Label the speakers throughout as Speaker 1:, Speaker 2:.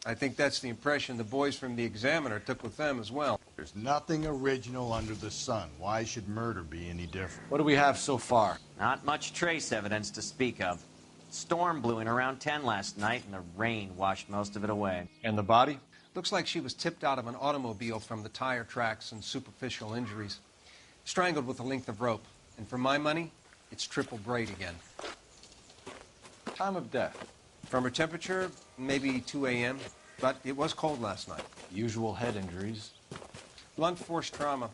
Speaker 1: I think that's the impression the boys from the Examiner took with them as well.
Speaker 2: There's nothing original under the sun. Why should murder be any different?
Speaker 3: What do we have so far?
Speaker 4: Not much trace evidence to speak of. Storm blew in around 10 last night, and the rain washed most of it away.
Speaker 3: And the body?
Speaker 1: Looks like she was tipped out of an automobile from the tire tracks and superficial injuries. Strangled with a length of rope. And for my money, it's triple braid again.
Speaker 3: Time of death?
Speaker 1: From her temperature, maybe 2 a.m., but it was cold last night.
Speaker 3: Usual head injuries.
Speaker 1: Blunt force trauma.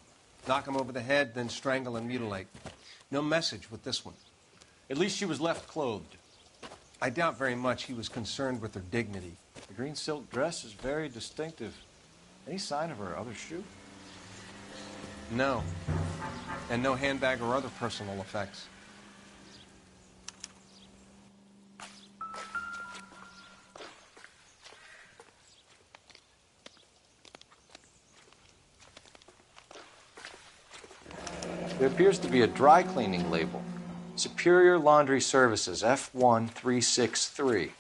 Speaker 1: Knock him over the head, then strangle and mutilate. No message with this one.
Speaker 3: At least she was left clothed.
Speaker 1: I doubt very much he was concerned with her dignity.
Speaker 3: The green silk dress is very distinctive. Any sign of her other shoe?
Speaker 1: No. And no handbag or other personal effects.
Speaker 3: There appears to be a dry cleaning label. Superior Laundry Services, F1363.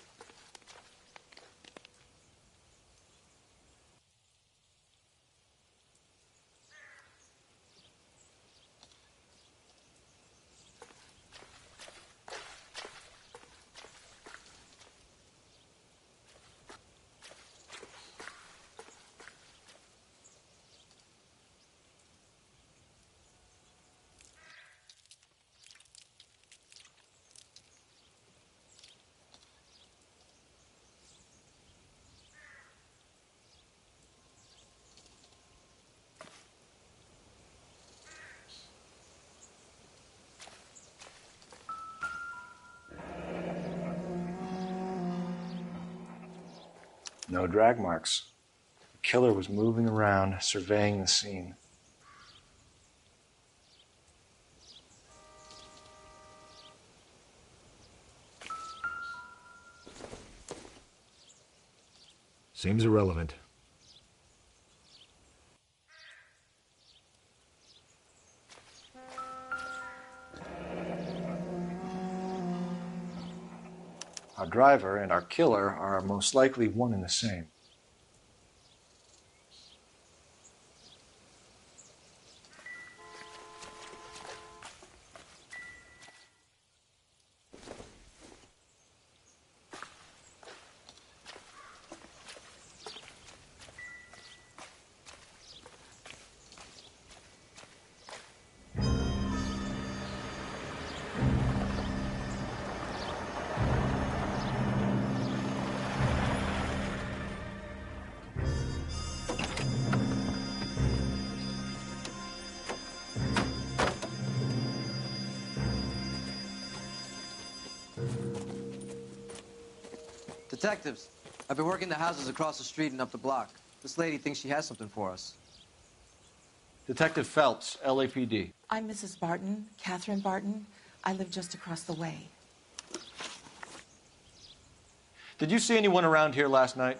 Speaker 3: No drag marks. The killer was moving around, surveying the scene.
Speaker 5: Seems irrelevant.
Speaker 3: Our driver and our killer are most likely one and the same.
Speaker 6: Detectives, I've been working the houses across the street and up the block. This lady thinks she has something for us.
Speaker 3: Detective Phelps, LAPD.
Speaker 7: I'm Mrs. Barton, Catherine Barton. I live just across the way.
Speaker 3: Did you see anyone around here last night?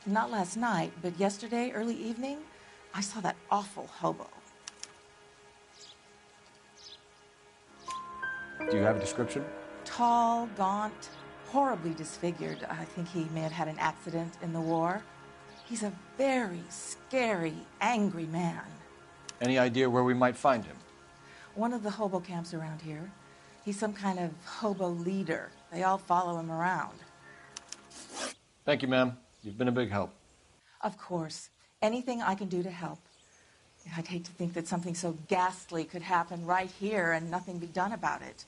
Speaker 7: Not last night, but yesterday, early evening, I saw that awful hobo.
Speaker 3: Do you have a description?
Speaker 7: Tall, gaunt, horribly disfigured. I think he may have had an accident in the war. He's a very scary, angry man.
Speaker 3: Any idea where we might find him?
Speaker 7: One of the hobo camps around here. He's some kind of hobo leader. They all follow him around.
Speaker 3: Thank you, ma'am. You've been a big help.
Speaker 7: Of course. Anything I can do to help. I'd hate to think that something so ghastly could happen right here and nothing be done about it.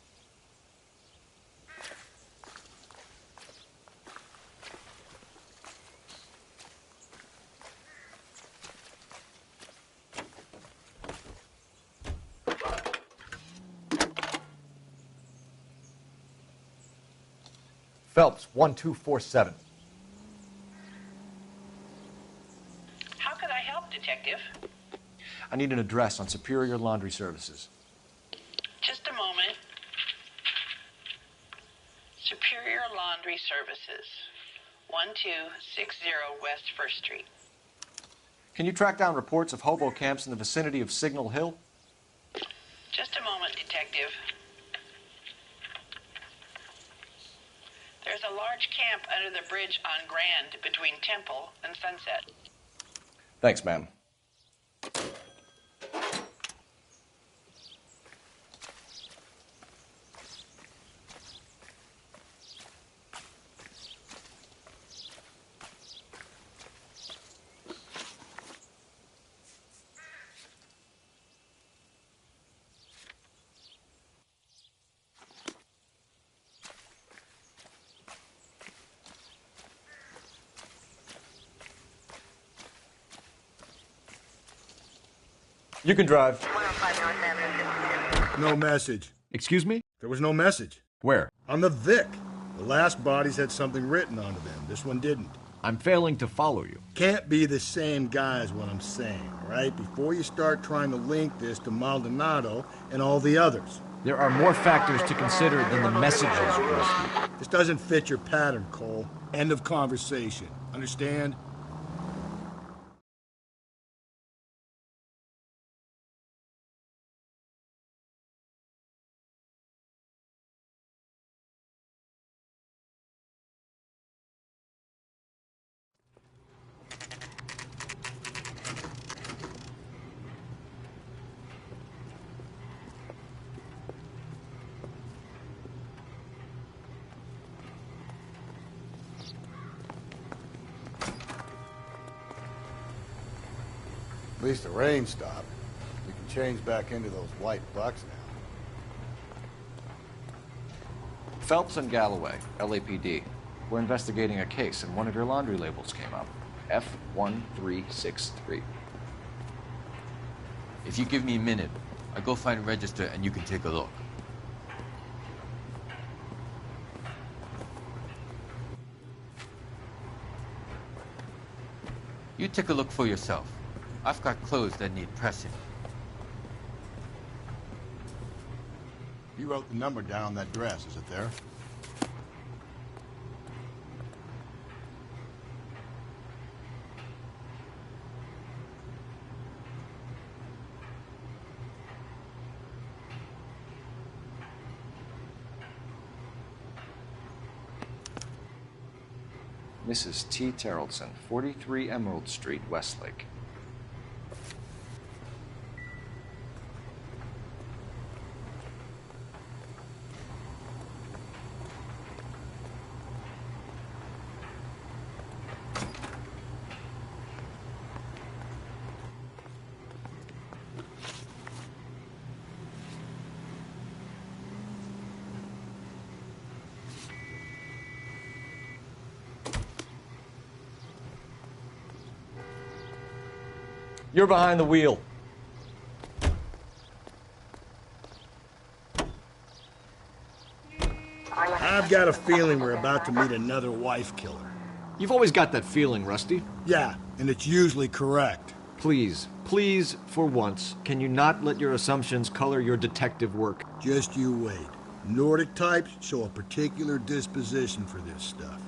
Speaker 5: Phelps, 1247.
Speaker 8: How could I help, Detective?
Speaker 3: I need an address on Superior Laundry Services.
Speaker 8: Just a moment. Superior Laundry Services, 1260 West 1st Street.
Speaker 3: Can you track down reports of hobo camps in the vicinity of Signal Hill?
Speaker 8: Just a moment, Detective. There's There's a large camp under the bridge on Grand between Temple and Sunset.
Speaker 3: Thanks, ma'am.
Speaker 5: You can drive.
Speaker 2: No message.
Speaker 5: Excuse me?
Speaker 2: There was no message.
Speaker 5: Where?
Speaker 2: On the Vic. The last bodies had something written onto them. This one didn't.
Speaker 5: I'm failing to follow you.
Speaker 2: Can't be the same guy is what I'm saying, all right? Before you start trying to link this to Maldonado and all the others.
Speaker 5: There are more factors to consider than the messages, Rusty.
Speaker 2: This doesn't fit your pattern, Cole. End of conversation. Understand? At least the rain stopped. We can change back into those white bucks now.
Speaker 3: Phelps and Galloway, LAPD. We're investigating a case, and one of your laundry labels came up. F1363.
Speaker 9: If you give me a minute, I'll go find a register and you can take a look. You take a look for yourself. I've got clothes that need pressing.
Speaker 2: You wrote the number down on that dress, is it there?
Speaker 3: Mrs. T. Terrellson, 43 Emerald Street, Westlake.
Speaker 5: You're behind the wheel.
Speaker 2: I've got a feeling we're about to meet another wife killer.
Speaker 5: You've always got that feeling, Rusty.
Speaker 2: Yeah, and it's usually correct.
Speaker 5: Please, please, for once, can you not let your assumptions color your detective work?
Speaker 2: Just you wait. Nordic types show a particular disposition for this stuff.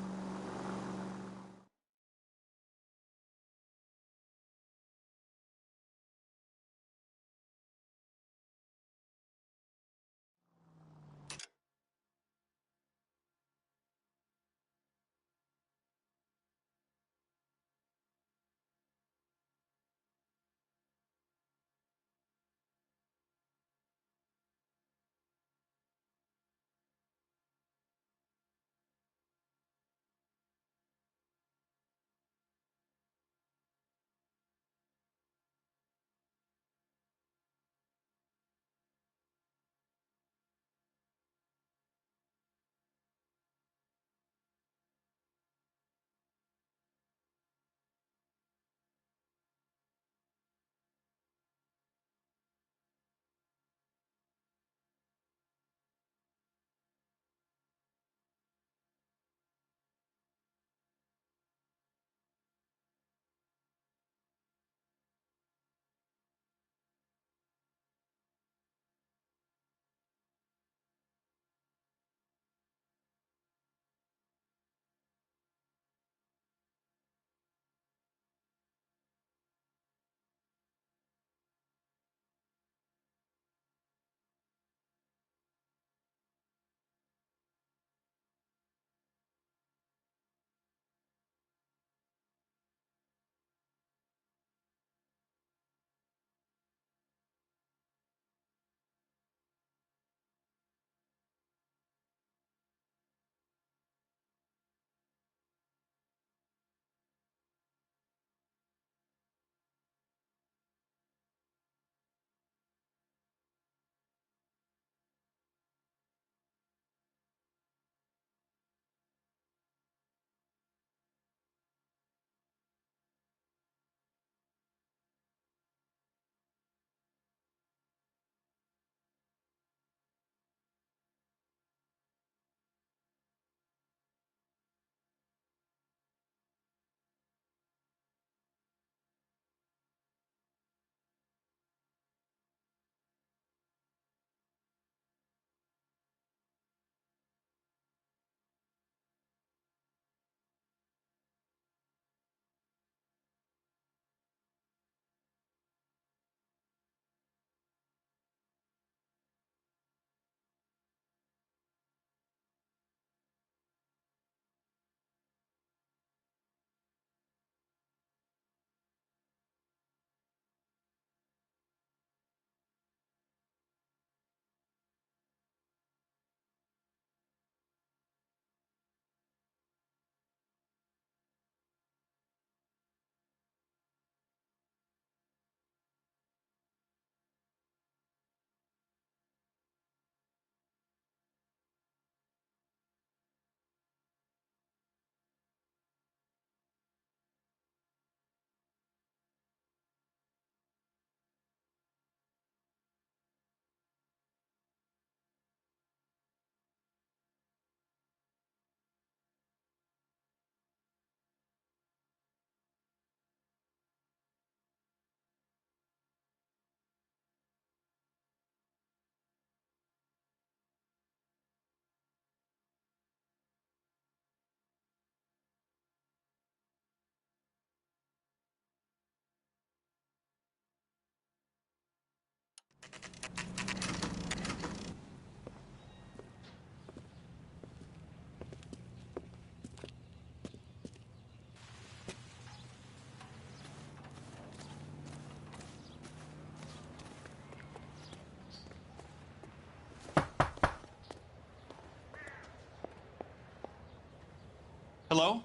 Speaker 10: Hello?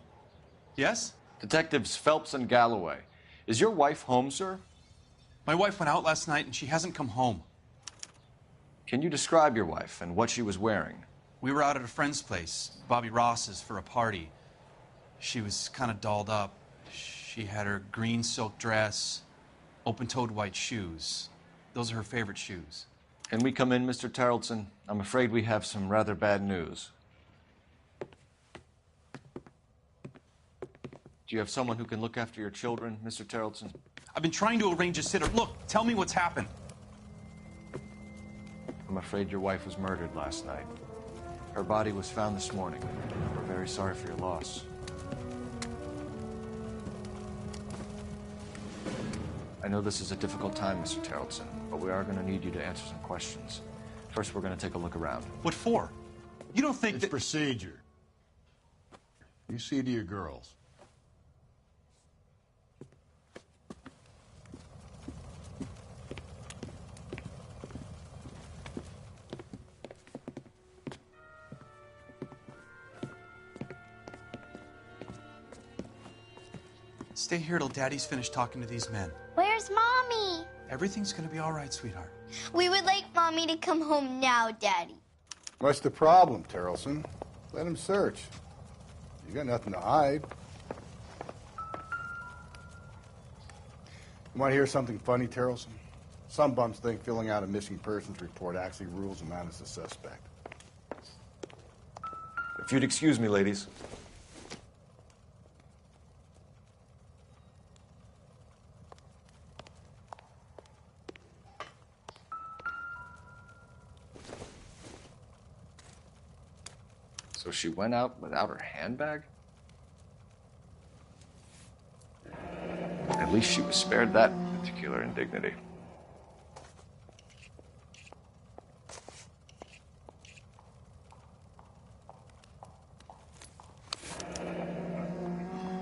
Speaker 10: Yes?
Speaker 3: Detectives Phelps and Galloway. Is your wife home, sir?
Speaker 10: My wife went out last night and she hasn't come home.
Speaker 3: Can you describe your wife and what she was wearing?
Speaker 10: We were out at a friend's place, Bobby Ross's, for a party. She was kind of dolled up. She had her green silk dress, open-toed white shoes. Those are her favorite shoes.
Speaker 3: Can we come in, Mr. Tarleton? I'm afraid we have some rather bad news. Do you have someone who can look after your children, Mr. Tarleton?
Speaker 10: I've been trying to arrange a sitter. Look, tell me what's happened.
Speaker 3: I'm afraid your wife was murdered last night. Her body was found this morning. We're very sorry for your loss. I know this is a difficult time, Mr. Tarleton, but we are going to need you to answer some questions. First, we're going to take a look around.
Speaker 10: What for? You don't think
Speaker 2: It's
Speaker 10: that...
Speaker 2: procedure. You see to your girls.
Speaker 10: Stay here till Daddy's finished talking to these men.
Speaker 11: Where's Mommy?
Speaker 10: Everything's gonna be all right, sweetheart.
Speaker 11: We would like Mommy to come home now, Daddy.
Speaker 2: What's the problem, Tarleton? Let him search. You got nothing to hide. You want to hear something funny, Tarleton? Some bums think filling out a missing persons report actually rules him out as a suspect.
Speaker 3: If you'd excuse me, ladies. So she went out without her handbag? At least she was spared that particular indignity.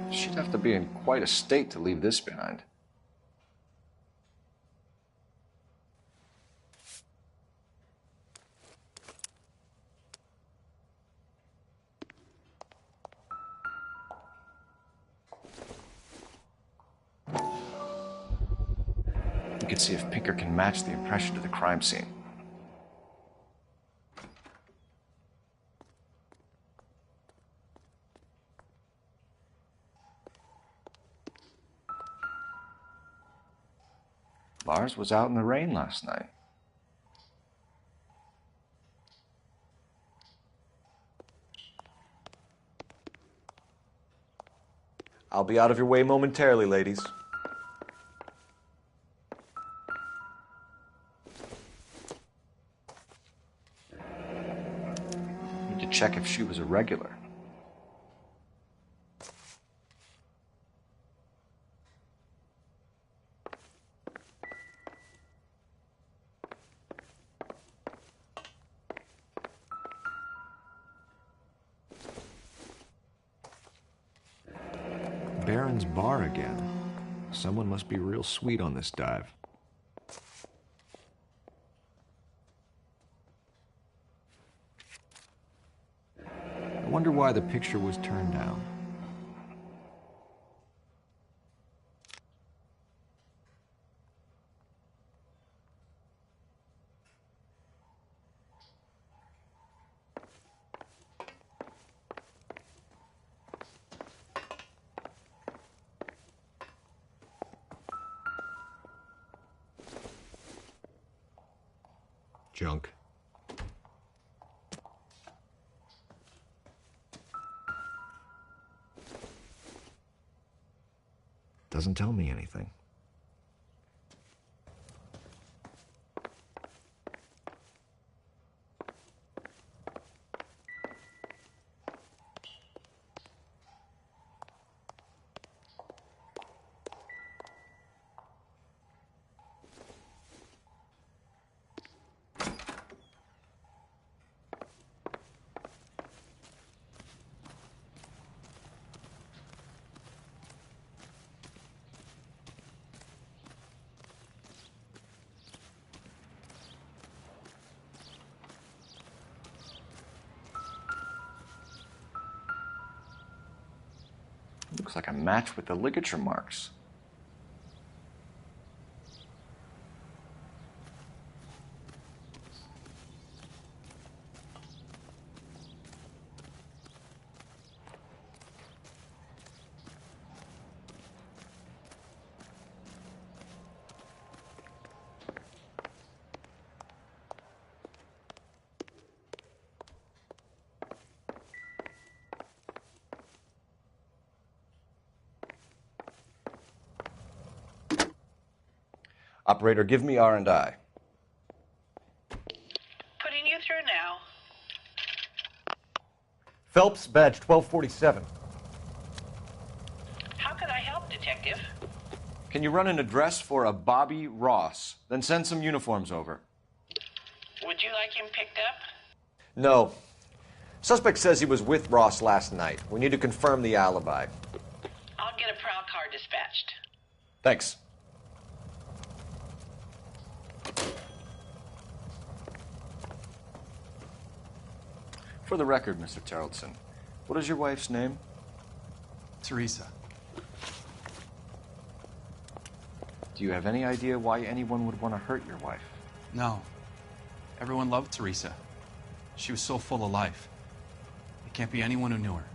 Speaker 3: She'd have to be in quite a state to leave this behind. We can see if Pinker can match the impression to the crime scene. Lars was out in the rain last night. I'll be out of your way momentarily, ladies. Need to check if she was a regular.
Speaker 5: Baron's Bar again. Someone must be real sweet on this dive. I wonder why the picture was turned down. Junk. Doesn't tell me anything.
Speaker 3: Looks like a match with the ligature marks. Operator, give me R&I.
Speaker 8: Putting you through now.
Speaker 5: Phelps, badge 1247.
Speaker 8: How can I help, Detective?
Speaker 3: Can you run an address for a Bobby Ross? Then send some uniforms over.
Speaker 8: Would you like him picked up?
Speaker 5: No. Suspect says he was with Ross last night. We need to confirm the alibi.
Speaker 8: I'll get a prowl car dispatched.
Speaker 3: Thanks. For the record, Mr. Terrelson, what is your wife's name?
Speaker 10: Teresa.
Speaker 3: Do you have any idea why anyone would want to hurt your wife?
Speaker 10: No. Everyone loved Teresa. She was so full of life. It can't be anyone who knew her.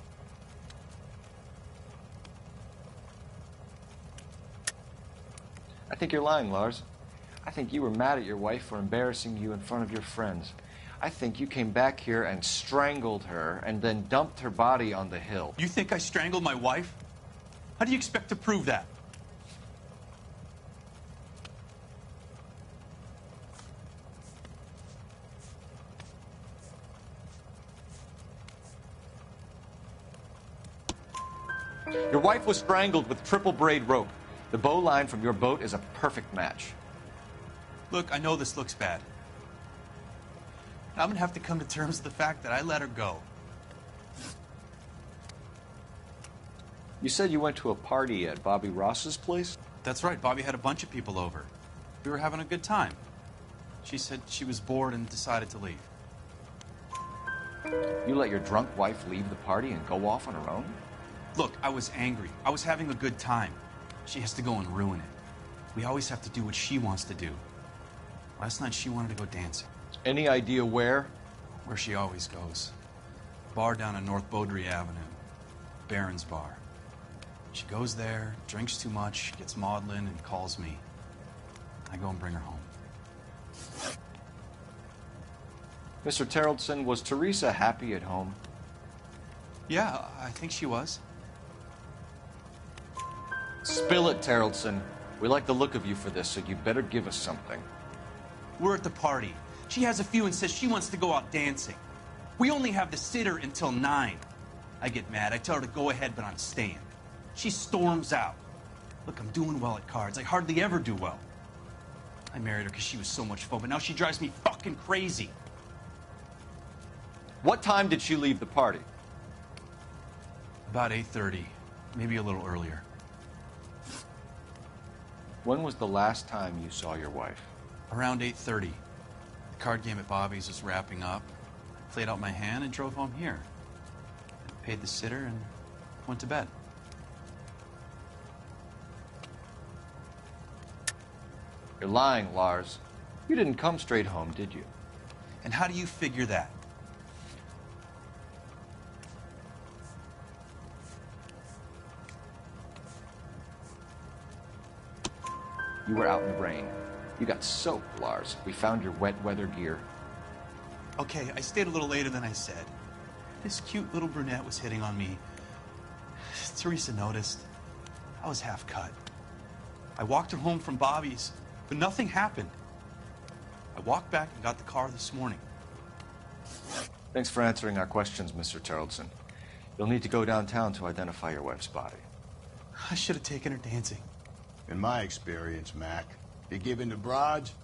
Speaker 3: I think you're lying, Lars. I think you were mad at your wife for embarrassing you in front of your friends. I think you came back here and strangled her and then dumped her body on the hill.
Speaker 10: You think I strangled my wife? How do you expect to prove that?
Speaker 3: Your wife was strangled with triple braid rope. The bow line from your boat is a perfect match.
Speaker 10: Look, I know this looks bad. I'm gonna have to come to terms with the fact that I let her go.
Speaker 3: You said you went to a party at Bobby Ross's place?
Speaker 10: That's right, Bobby had a bunch of people over. We were having a good time. She said she was bored and decided to leave.
Speaker 3: You let your drunk wife leave the party and go off on her own?
Speaker 10: Look, I was angry. I was having a good time. She has to go and ruin it. We always have to do what she wants to do. Last night she wanted to go dancing.
Speaker 3: Any idea where?
Speaker 10: Where she always goes. Bar down on North Beaudry Avenue. Barron's Bar. She goes there, drinks too much, gets maudlin, and calls me. I go and bring her home.
Speaker 3: Mr. Terrelson, was Teresa happy at home?
Speaker 10: Yeah, I think she was.
Speaker 3: Spill it, Terrelson. We like the look of you for this, so you better give us something.
Speaker 10: We're at the party. She has a few and says she wants to go out dancing. We only have the sitter until 9. I get mad. I tell her to go ahead, but I'm staying. She storms out. Look, I'm doing well at cards. I hardly ever do well. I married her because she was so much fun, but now she drives me fucking crazy.
Speaker 3: What time did she leave the party?
Speaker 10: About 8:30, maybe a little earlier.
Speaker 3: When was the last time you saw your wife?
Speaker 10: Around 8:30. The card game at Bobby's was wrapping up. I played out my hand and drove home here. I paid the sitter and went to bed.
Speaker 3: You're lying, Lars. You didn't come straight home, did you?
Speaker 10: And how do you figure that?
Speaker 3: You were out in the rain. You got soaked, Lars. We found your wet weather gear.
Speaker 10: Okay, I stayed a little later than I said. This cute little brunette was hitting on me. Teresa noticed. I was half cut. I walked her home from Bobby's, but nothing happened. I walked back and got the car this morning.
Speaker 3: Thanks for answering our questions, Mr. Terrelson. You'll need to go downtown to identify your wife's body.
Speaker 10: I should have taken her dancing.
Speaker 2: In my experience, Mac, if you give in to broads,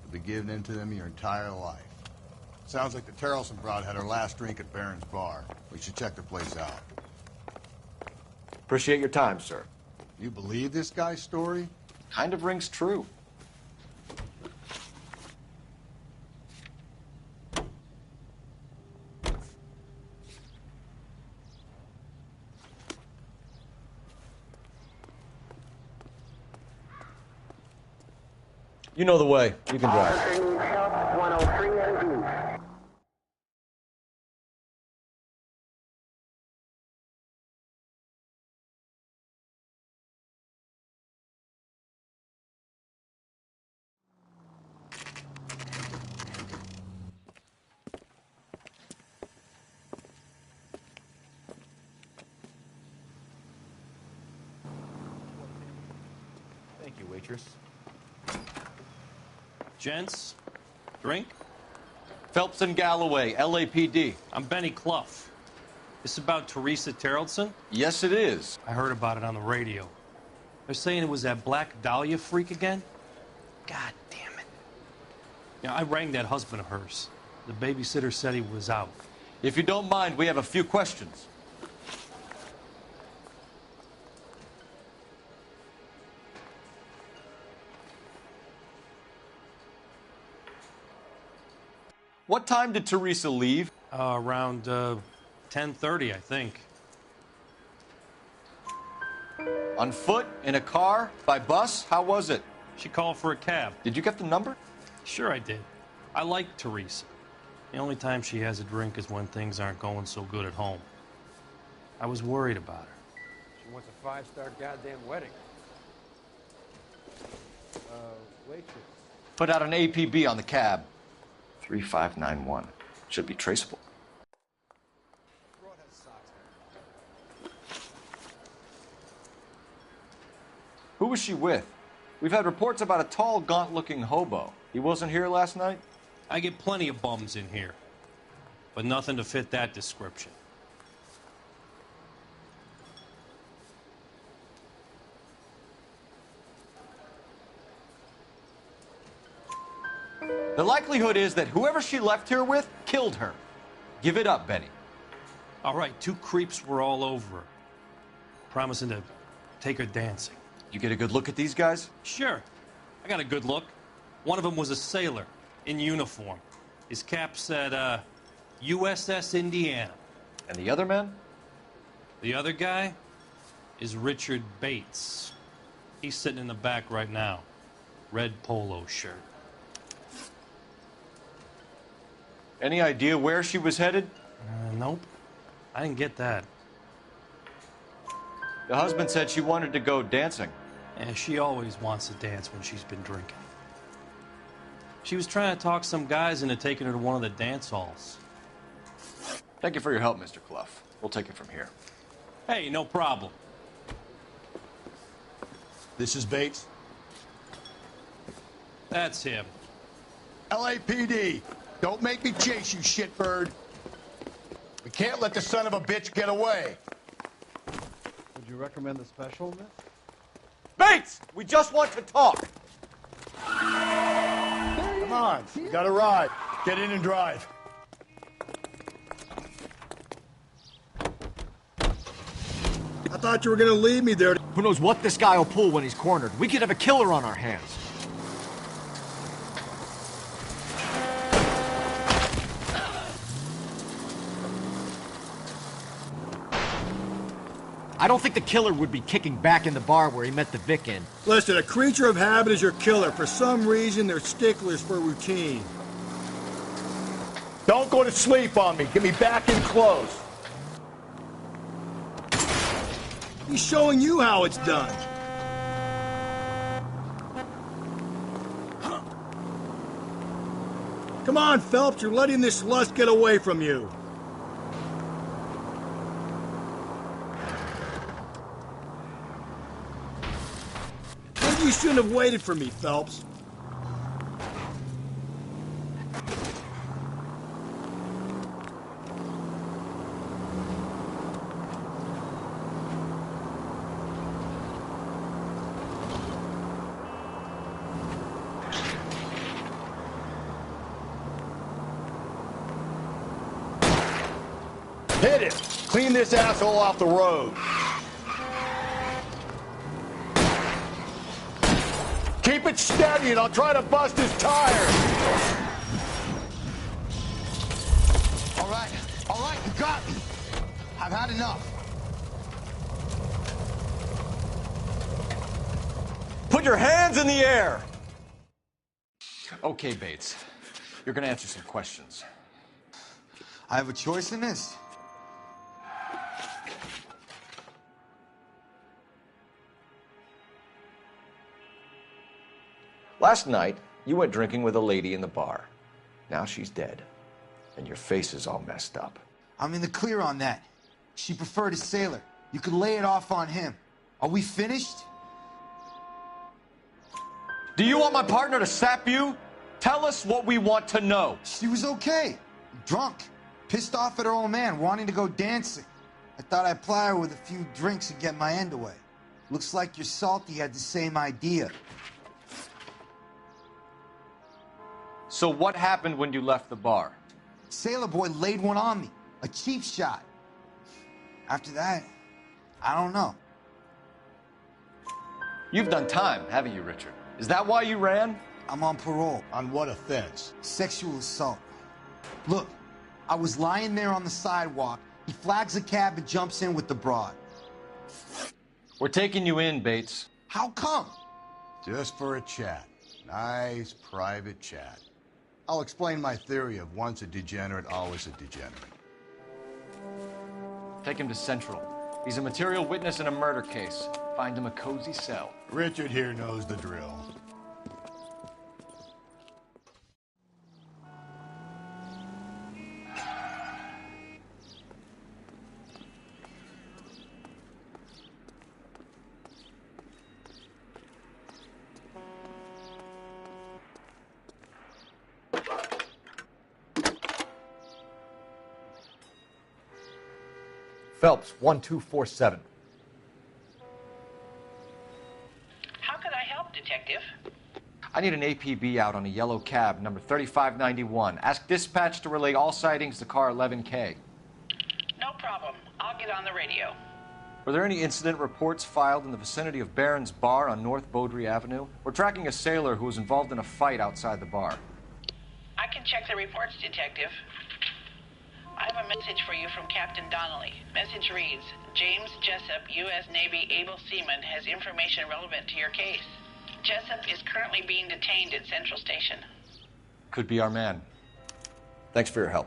Speaker 2: you'll be giving in to them your entire life. Sounds like the Terrelson broad had her last drink at Barron's Bar. We should check the place out.
Speaker 5: Appreciate your time, sir.
Speaker 2: You believe this guy's story?
Speaker 3: Kind of rings true.
Speaker 5: You know the way. You can drive.
Speaker 12: Officer needs help, 103 MD.
Speaker 5: Thank you, waitress.
Speaker 13: Gents, drink?
Speaker 3: Phelps and Galloway, LAPD.
Speaker 13: I'm Benny Clough. This about Teresa Terrellson?
Speaker 3: Yes, it is.
Speaker 13: I heard about it on the radio. They're saying it was that Black Dahlia freak again? God damn it. Yeah, I rang that husband of hers. The babysitter said he was out.
Speaker 3: If you don't mind, we have a few questions. What time did Teresa leave?
Speaker 13: Around 10:30, I think.
Speaker 3: On foot? In a car? By bus? How was it?
Speaker 13: She called for a cab.
Speaker 3: Did you get the number?
Speaker 13: Sure I did. I like Teresa. The only time she has a drink is when things aren't going so good at home. I was worried about her.
Speaker 14: She wants a 5-star goddamn wedding. Waitress.
Speaker 3: Put out an APB on the cab. 3591. Should be traceable. Who was she with? We've had reports about a tall, gaunt-looking hobo. He wasn't here last night?
Speaker 13: I get plenty of bums in here, but nothing to fit that description.
Speaker 3: The likelihood is that whoever she left here with killed her. Give it up, Benny.
Speaker 13: All right, 2 creeps were all over her, promising to take her dancing.
Speaker 3: You get a good look at these guys?
Speaker 13: Sure. I got a good look. One of them was a sailor in uniform. His cap said, USS Indiana.
Speaker 3: And the other man?
Speaker 13: The other guy is Richard Bates. He's sitting in the back right now. Red polo shirt.
Speaker 3: Any idea where she was headed?
Speaker 13: Nope. I didn't get that.
Speaker 3: The husband said she wanted to go dancing.
Speaker 13: And she always wants to dance when she's been drinking. She was trying to talk some guys into taking her to one of the dance halls.
Speaker 3: Thank you for your help, Mr. Clough. We'll take it from here.
Speaker 13: Hey, no problem.
Speaker 2: This is Bates.
Speaker 13: That's him.
Speaker 2: LAPD, don't make me chase you, shitbird. We can't let the son of a bitch get away.
Speaker 14: Would you recommend the special, miss?
Speaker 3: Bates! We just want to talk!
Speaker 2: Come on, we got a ride. Get in and drive. I thought you were gonna leave me there.
Speaker 5: Who knows what this guy will pull when he's cornered? We could have a killer on our hands. I don't think the killer would be kicking back in the bar where he met the Vic in.
Speaker 2: Listen, a creature of habit is your killer. For some reason, they're sticklers for routine. Don't go to sleep on me. Get me back in close. He's showing you how it's done. Come on, Phelps. You're letting this lust get away from you. Maybe you shouldn't have waited for me, Phelps. Hit it! Clean this asshole off the road. Keep it steady and I'll try to bust his tires. All right, you got me. I've had enough.
Speaker 3: Put your hands in the air! Okay, Bates. You're gonna answer some questions.
Speaker 15: I have a choice in this.
Speaker 3: Last night, you went drinking with a lady in the bar. Now she's dead, and your face is all messed up.
Speaker 15: I'm in the clear on that. She preferred a sailor. You could lay it off on him. Are we finished?
Speaker 3: Do you want my partner to sap you? Tell us what we want to know.
Speaker 15: She was okay. Drunk. Pissed off at her old man, wanting to go dancing. I thought I'd ply her with a few drinks and get my end away. Looks like your Salty had the same idea.
Speaker 3: So what happened when you left the bar?
Speaker 15: Sailor boy laid one on me. A cheap shot. After that, I don't know.
Speaker 3: You've done time, haven't you, Richard? Is that why you ran?
Speaker 15: I'm on parole.
Speaker 2: On what offense?
Speaker 15: Sexual assault. Look, I was lying there on the sidewalk. He flags a cab and jumps in with the broad.
Speaker 3: We're taking you in, Bates.
Speaker 15: How come?
Speaker 2: Just for a chat. Nice private chat. I'll explain my theory of once a degenerate, always a degenerate.
Speaker 3: Take him to Central. He's a material witness in a murder case. Find him a cozy cell.
Speaker 2: Richard here knows the drill.
Speaker 5: Phelps, 1247.
Speaker 8: How could I help, Detective?
Speaker 3: I need an APB out on a yellow cab, number 3591. Ask dispatch to relay all sightings to car 11K.
Speaker 8: No problem. I'll get on the radio.
Speaker 3: Were there any incident reports filed in the vicinity of Barron's Bar on North Beaudry Avenue? We're tracking a sailor who was involved in a fight outside the bar.
Speaker 8: I can check the reports, Detective. I have a message for you from Captain Donnelly. Message reads, James Jessup, U.S. Navy able seaman, has information relevant to your case. Jessup is currently being detained at Central Station.
Speaker 3: Could be our man. Thanks for your help.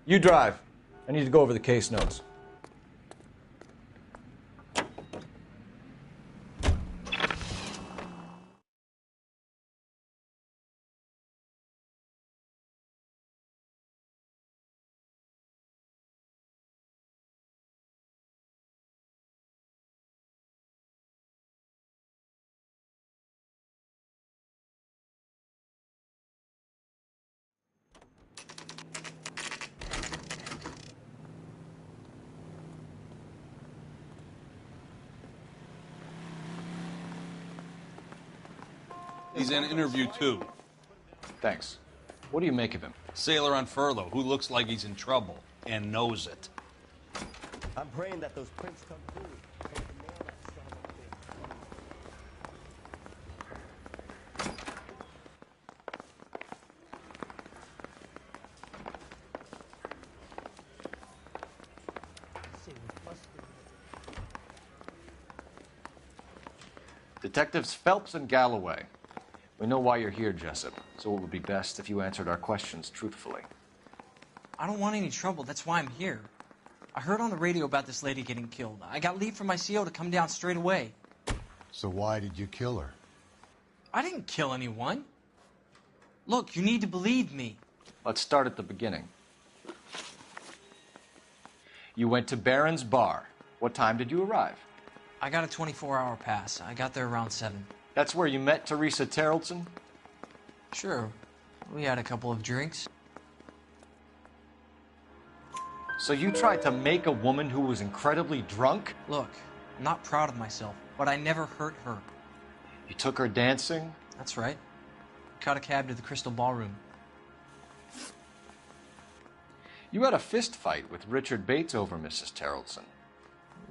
Speaker 3: You drive. I need to go over the case notes.
Speaker 16: He's in interview 2.
Speaker 3: Thanks. What do you make of him?
Speaker 16: Sailor on furlough who looks like he's in trouble and knows it.
Speaker 17: I'm praying that those prints come through.
Speaker 3: Detectives Phelps and Galloway. We know why you're here, Jessup, so it would be best if you answered our questions truthfully.
Speaker 18: I don't want any trouble. That's why I'm here. I heard on the radio about this lady getting killed. I got leave from my CO to come down straight away.
Speaker 2: So why did you kill her?
Speaker 18: I didn't kill anyone. Look, you need to believe me.
Speaker 3: Let's start at the beginning. You went to Barron's Bar. What time did you arrive?
Speaker 18: I got a 24-hour pass. I got there around 7.
Speaker 3: That's where you met Teresa Terrelson?
Speaker 18: Sure. We had a couple of drinks.
Speaker 5: So you tried to make a woman who was incredibly drunk?
Speaker 18: Look, I'm not proud of myself, but I never hurt her.
Speaker 5: You took her dancing?
Speaker 18: That's right. Caught a cab to the Crystal Ballroom.
Speaker 5: You had a fist fight with Richard Bates over Mrs. Terrelson.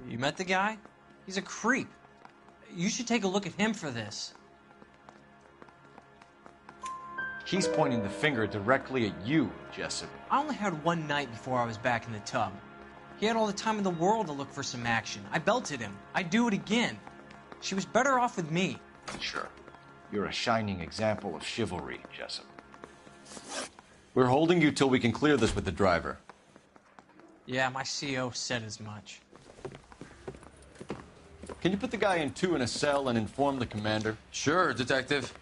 Speaker 18: You met the guy? He's a creep. You should take a look at him for this.
Speaker 5: He's pointing the finger directly at you, Jessup.
Speaker 18: I only had one night before I was back in the tub. He had all the time in the world to look for some action. I belted him. I'd do it again. She was better off with me.
Speaker 5: Sure. You're a shining example of chivalry, Jessup. We're holding you till we can clear this with the driver.
Speaker 18: Yeah, my CO said as much.
Speaker 5: Can you put the guy in two in a cell and inform the commander?
Speaker 9: Sure, Detective.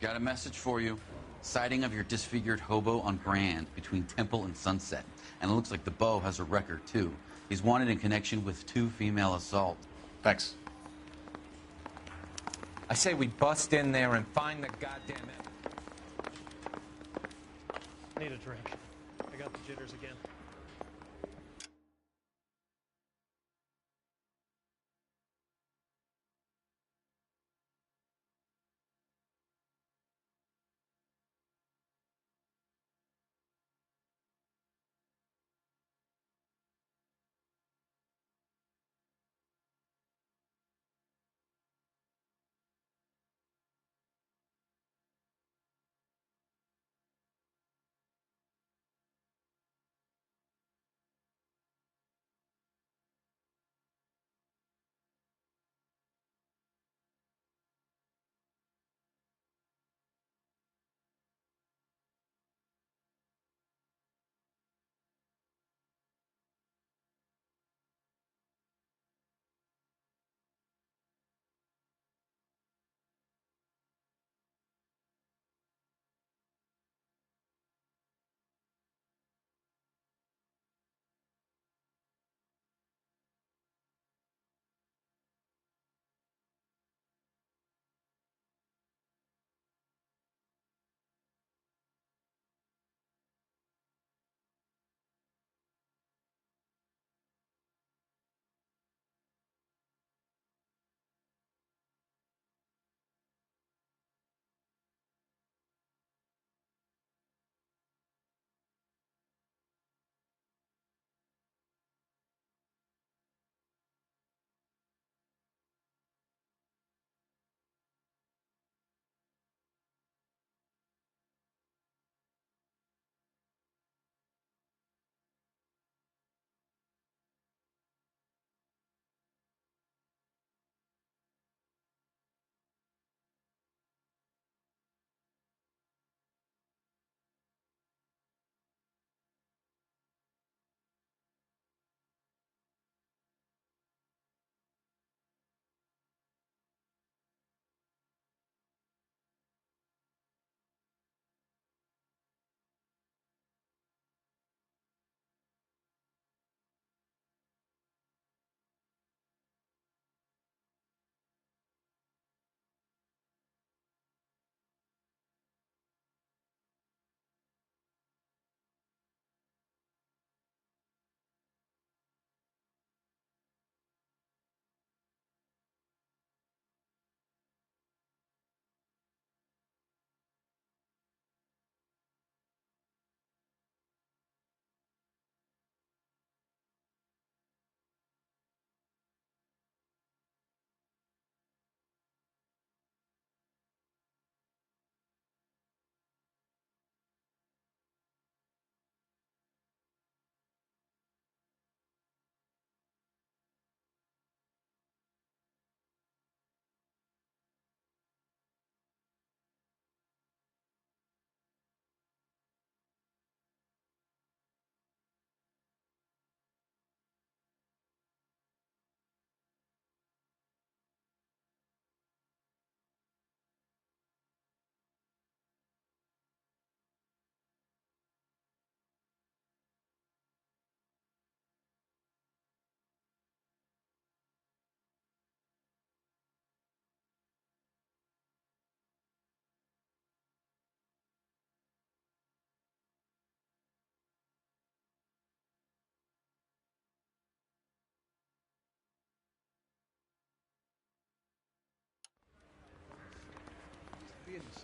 Speaker 9: Got a message for you. Sighting of your disfigured hobo on Grand between Temple and Sunset. And it looks like the Beau has a record, too. He's wanted in connection with 2 female assault.
Speaker 5: Thanks.
Speaker 19: I say we bust in there and find the goddamn
Speaker 13: Need a drink. I got the jitters again.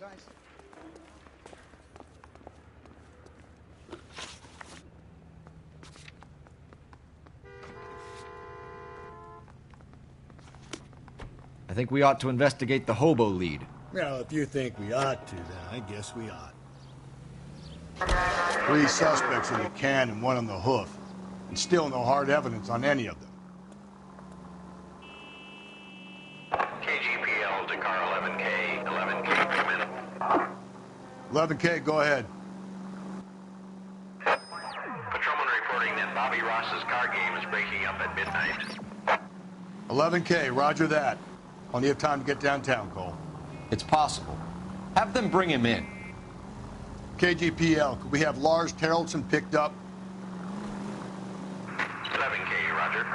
Speaker 15: Precisely.
Speaker 5: I think we ought to investigate the hobo lead.
Speaker 2: Well, if you think we ought to, then I guess we ought. 3 suspects in the can and 1 on the hoof. And still no hard evidence on any of them.
Speaker 12: KGPL to car 11K. 11K, come in.
Speaker 2: 11K, go ahead.
Speaker 12: Patrolman reporting that Bobby Ross's car game is breaking up at midnight.
Speaker 2: 11K, roger that. Plenty of time to get downtown, Cole.
Speaker 5: It's possible. Have them bring him in.
Speaker 2: KGPL, could we have Lars Terrelson picked up?
Speaker 12: 11K, roger.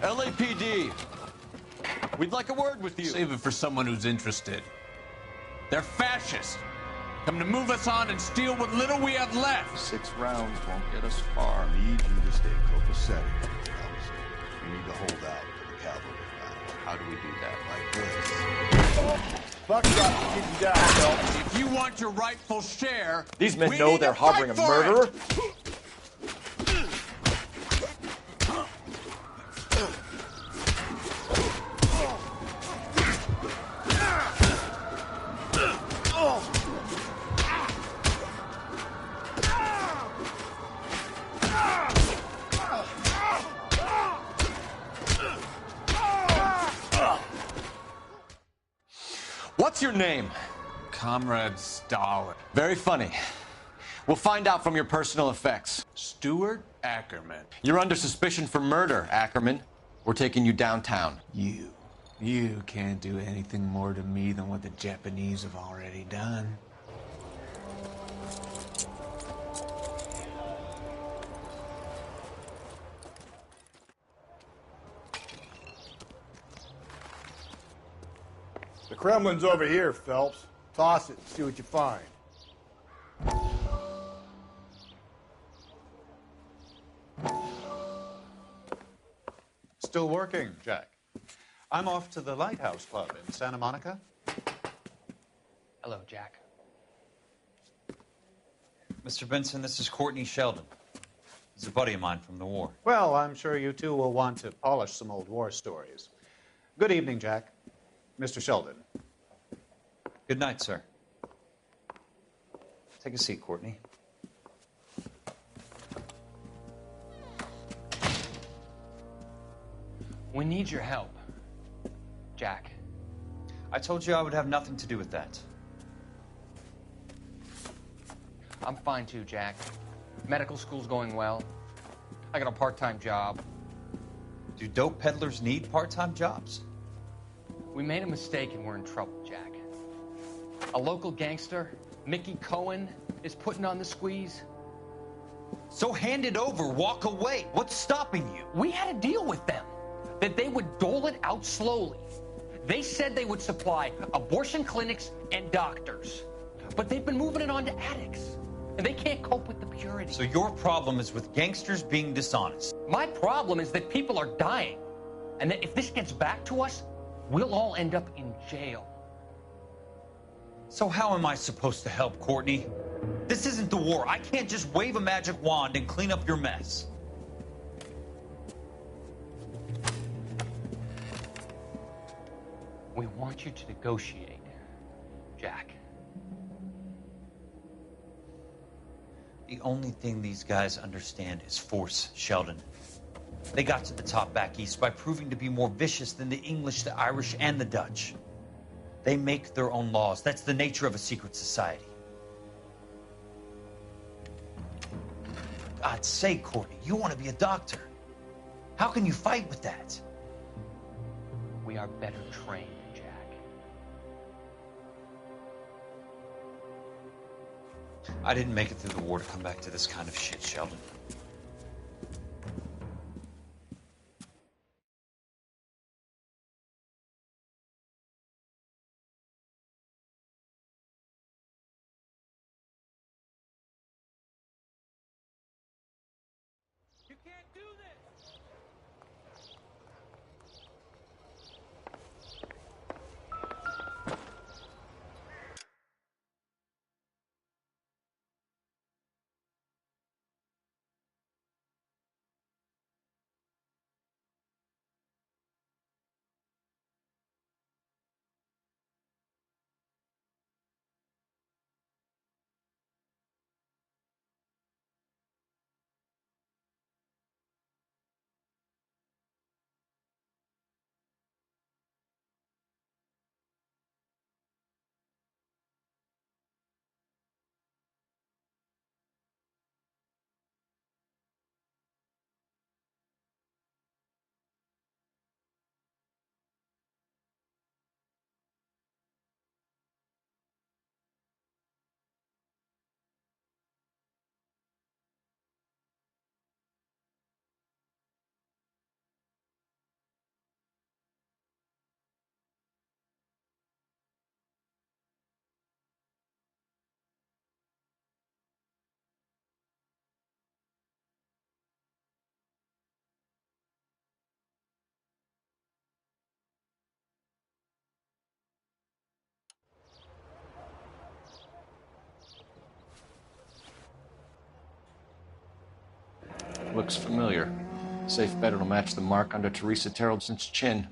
Speaker 5: LAPD, we'd like a word with you.
Speaker 16: Save it for someone who's interested. They're fascists. Come to move us on and steal what little we have left.
Speaker 5: 6 rounds won't get us far.
Speaker 2: I need you to stay copacetic. You need to hold out to the cavalry round.
Speaker 5: How do we do that?
Speaker 2: Like this. Buckshot to keep you down, Phelps.
Speaker 16: If you want your rightful share,
Speaker 5: These men
Speaker 16: we
Speaker 5: know
Speaker 16: need
Speaker 5: they're
Speaker 16: to
Speaker 5: harboring a
Speaker 16: fight for
Speaker 5: murderer.
Speaker 16: it.
Speaker 5: What's your name?
Speaker 16: Comrade Stalin.
Speaker 5: Very funny. We'll find out from your personal effects.
Speaker 16: Stuart Ackerman.
Speaker 5: You're under suspicion for murder, Ackerman. We're taking you downtown.
Speaker 10: You can't do anything more to me than what the Japanese have already done.
Speaker 2: The Kremlin's over here, Phelps. Toss it and see what you find.
Speaker 20: Still working, Jack. I'm off to the Lighthouse Club in Santa Monica.
Speaker 18: Hello, Jack.
Speaker 9: Mr. Benson, this is Courtney Sheldon. He's a buddy of mine from the war.
Speaker 20: Well, I'm sure you two will want to polish some old war stories. Good evening, Jack. Mr. Sheldon.
Speaker 9: Good night, sir. Take a seat, Courtney.
Speaker 18: We need your help, Jack.
Speaker 9: I told you I would have nothing to do with that.
Speaker 18: I'm fine too, Jack. Medical school's going well. I got a part-time job.
Speaker 9: Do dope peddlers need part-time jobs?
Speaker 18: We made a mistake and we're in trouble, Jack. A local gangster, Mickey Cohen, is putting on the squeeze.
Speaker 9: So hand it over, walk away. What's stopping you?
Speaker 18: We had a deal with them that they would dole it out slowly. They said they would supply abortion clinics and doctors, but they've been moving it on to addicts, and they can't cope with the purity.
Speaker 9: So your problem is with gangsters being dishonest.
Speaker 18: My problem is that people are dying, and that if this gets back to us, we'll all end up in jail.
Speaker 9: So how am I supposed to help, Courtney? This isn't the war. I can't just wave a magic wand and clean up your mess.
Speaker 18: We want you to negotiate, Jack.
Speaker 9: The only thing these guys understand is force, Sheldon. They got to the top back east by proving to be more vicious than the English, the Irish, and the Dutch. They make their own laws. That's the nature of a secret society. For God's sake, Courtney, you want to be a doctor. How can you fight with that?
Speaker 18: We are better trained, Jack.
Speaker 21: I didn't make it through the war to come back to this kind of shit, Sheldon.
Speaker 18: You can't do this!
Speaker 5: Looks familiar. Safe bet it'll match the mark under Teresa Terrelson's chin.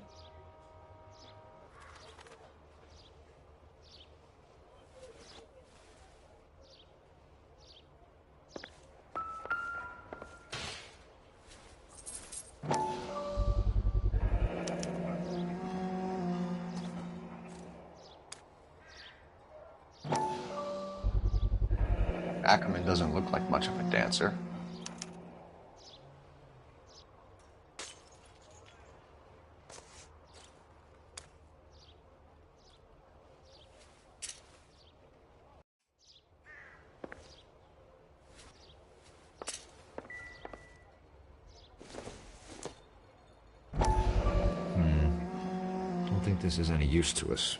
Speaker 5: Ackerman doesn't look like much of a dancer. Don't think this is any use to us.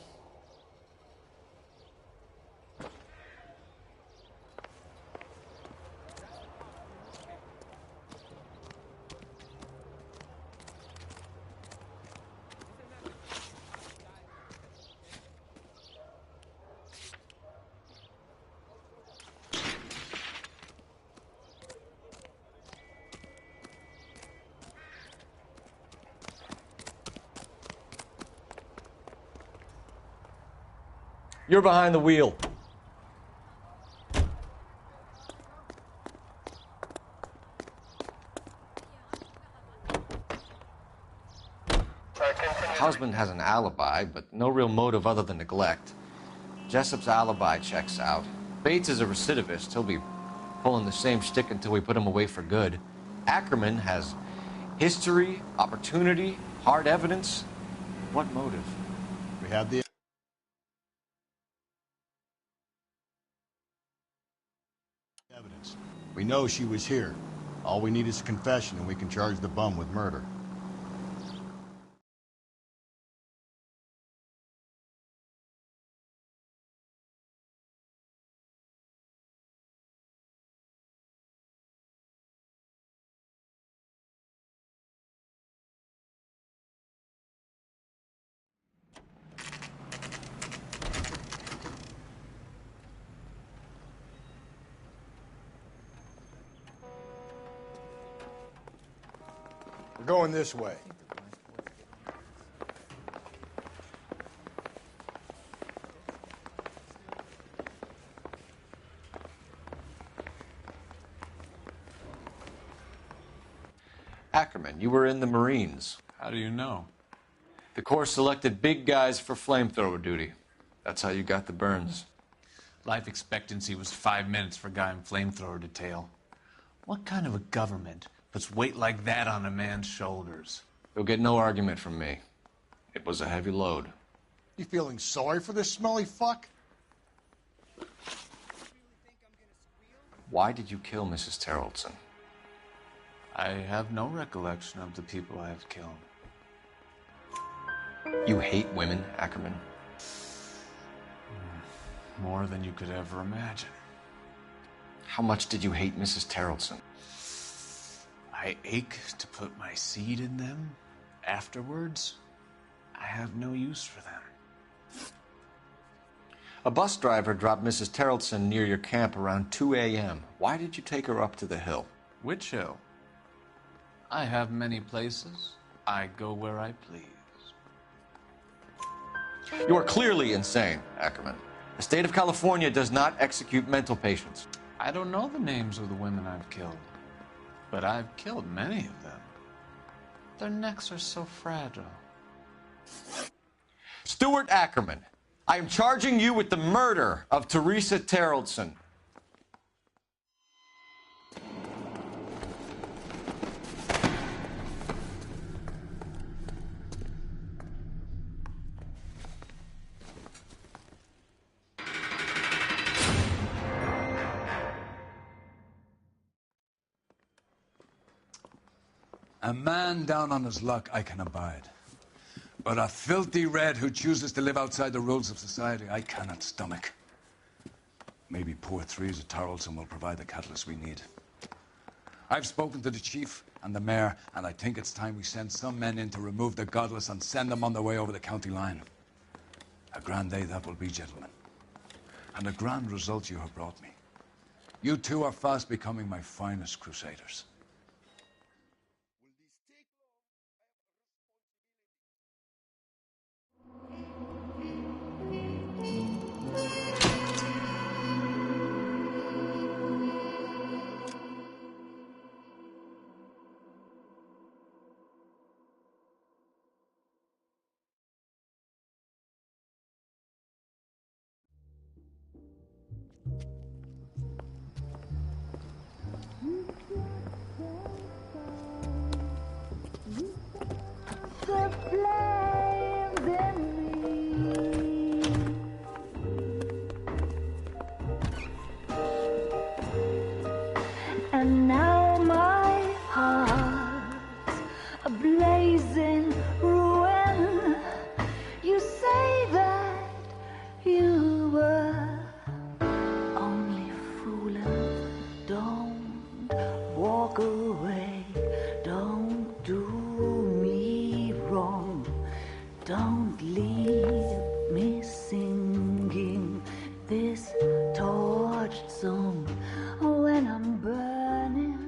Speaker 5: You're behind the wheel. Husband has an alibi, but no real motive other than neglect. Jessup's alibi checks out. Bates is a recidivist. He'll be pulling the same shtick until we put him away for good. Ackerman has history, opportunity, hard evidence. What motive?
Speaker 2: We have the evidence. We know she was here. All we need is a confession, and we can charge the bum with murder. We're going this way.
Speaker 5: Ackerman, you were in the Marines.
Speaker 16: How do you know?
Speaker 5: The Corps selected big guys for flamethrower duty. That's how you got the burns.
Speaker 10: Life expectancy was 5 minutes for a guy in flamethrower detail. What kind of a government puts weight like that on a man's shoulders?
Speaker 5: You'll get no argument from me. It was a heavy load.
Speaker 2: You feeling sorry for this smelly fuck?
Speaker 5: Why did you kill Mrs. Terrelson?
Speaker 16: I have no recollection of the people I have killed.
Speaker 5: You hate women, Ackerman?
Speaker 16: More than you could ever imagine.
Speaker 5: How much did you hate Mrs. Terrelson?
Speaker 16: I ache to put my seed in them. Afterwards, I have no use for them.
Speaker 5: A bus driver dropped Mrs. Terrelson near your camp around 2 a.m. Why did you take her up to the hill?
Speaker 16: Which hill? I have many places. I go where I please.
Speaker 5: You are clearly insane, Ackerman. The state of California does not execute mental patients.
Speaker 16: I don't know the names of the women I've killed, but I've killed many of them. Their necks are so fragile.
Speaker 5: Stuart Ackerman, I am charging you with the murder of Teresa Terrelson.
Speaker 4: A man down on his luck I can abide. But a filthy red who chooses to live outside the rules of society, I cannot stomach. Maybe poor Threes at Tarleton will provide the catalyst we need. I've spoken to the chief and the mayor, and I think it's time we send some men in to remove the godless and send them on their way over the county line. A grand day that will be, gentlemen. And a grand result you have brought me. You two are fast becoming my finest crusaders.
Speaker 22: And now my heart's a blazing ruin. You say that you were only fooling. Don't walk away. Don't do me wrong. Don't leave me singing this torched song when I'm burning.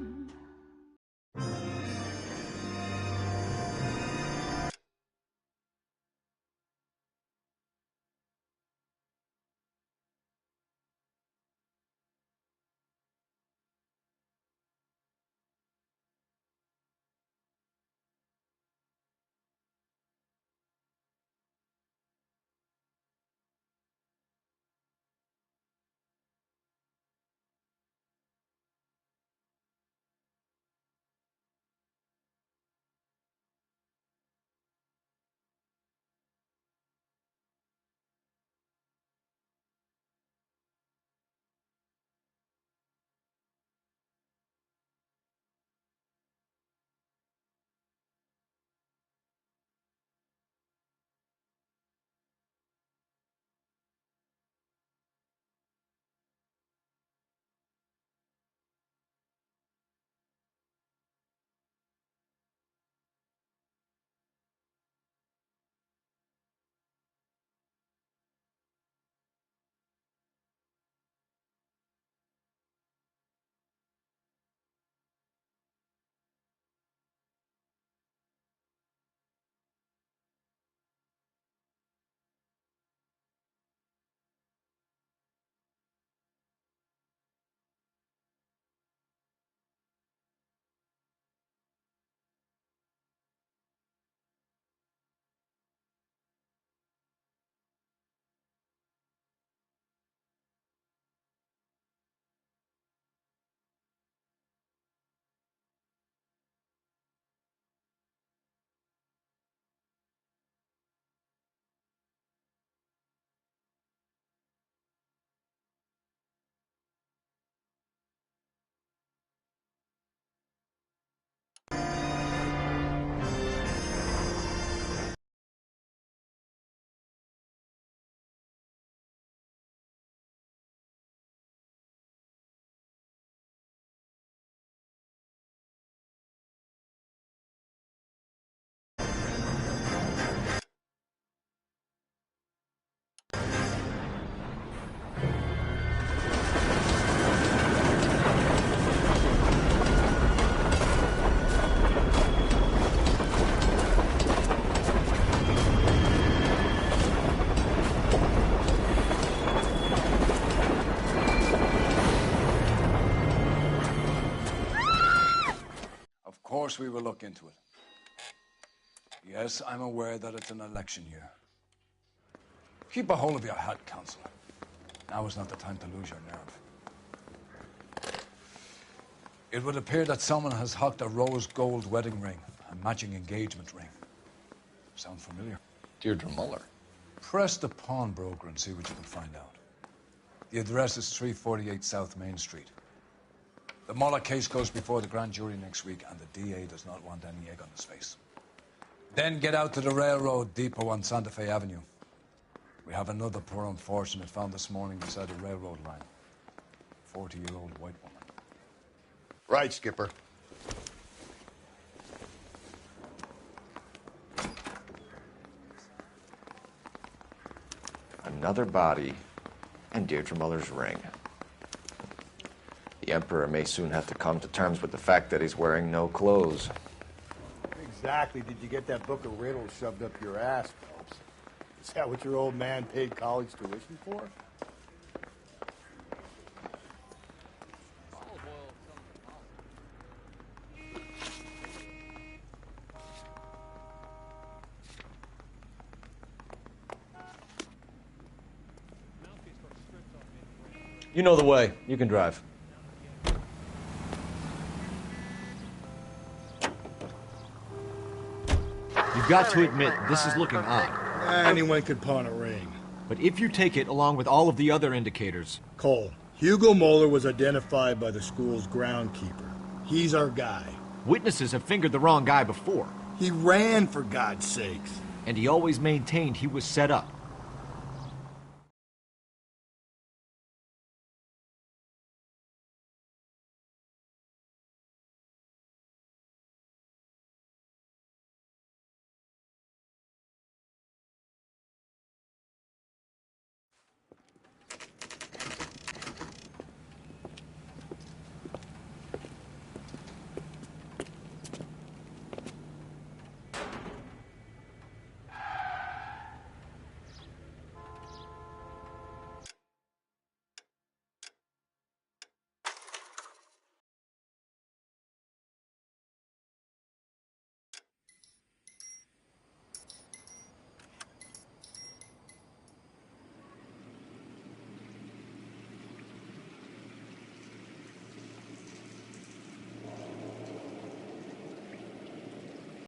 Speaker 4: course we will look into it. Yes, I'm aware that it's an election year. Keep a hold of your hat, Counselor. Now is not the time to lose your nerve. It would appear that someone has hocked a rose gold wedding ring, a matching engagement ring. Sound familiar?
Speaker 3: Deirdre Muller.
Speaker 4: Press the pawnbroker and see what you can find out. The address is 348 South Main Street. The Muller case goes before the grand jury next week, and the DA does not want any egg on his face. Then get out to the railroad depot on Santa Fe Avenue. We have another poor unfortunate found this morning beside the railroad line. 40-year-old white woman.
Speaker 2: Right, Skipper.
Speaker 3: Another body and Deirdre Muller's ring. The Emperor may soon have to come to terms with the fact that he's wearing no clothes.
Speaker 2: Exactly. Did you get that book of riddles shoved up your ass, Phelps? Is that what your old man paid college tuition for?
Speaker 3: You know the way. You can drive.
Speaker 1: You've got to admit, this is looking odd.
Speaker 2: Anyone could pawn a ring.
Speaker 1: But if you take it along with all of the other indicators...
Speaker 2: Cole, Hugo Moeller was identified by the school's groundkeeper. He's our guy.
Speaker 1: Witnesses have fingered the wrong guy before.
Speaker 2: He ran, for God's sakes.
Speaker 1: And he always maintained he was set up.